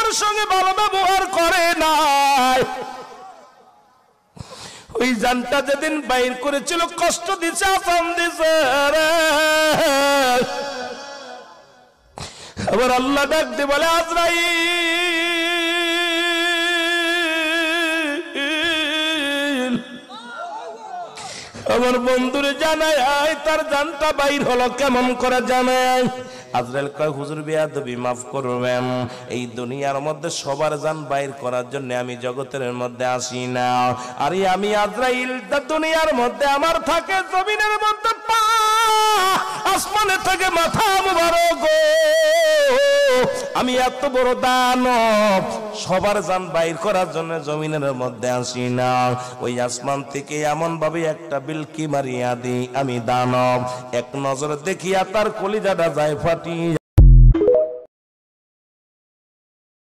আমার সঙ্গে ভালো ব্যবহার করে নাই। ওই জানটা যেদিন বাইর করেছিল কষ্ট দিছে, আসাম দিছে রে। আবার আল্লাহ ডাক দিয়ে বলে আজরাইল আমার বন্ধুরে জানায় তার জানটা বাইর হলো কেমন করে জানায়। আজরাইল কয় হুজুর বেয়াদবি মাফ করবেন, এই দুনিয়ার মধ্যে সবার জান বাইর করার জন্য আমি জগতের মধ্যে আসি না। আরে আমি আজরাইল দুনিয়ার মধ্যে আমার থাকে, জমিনের মধ্যে পা, আসমানে থাকে মাথা মুবারক। আমি এত বড় দানব, সবার জান বাইর করার জন্য জমিনের মধ্যে আসি না। ওই আসমান থেকে এমন ভাবে একটা বিলকি মারিয়া দিই আমি দানব, এক নজর দেখিয়া তার কলিজাটা যায় ফাটি।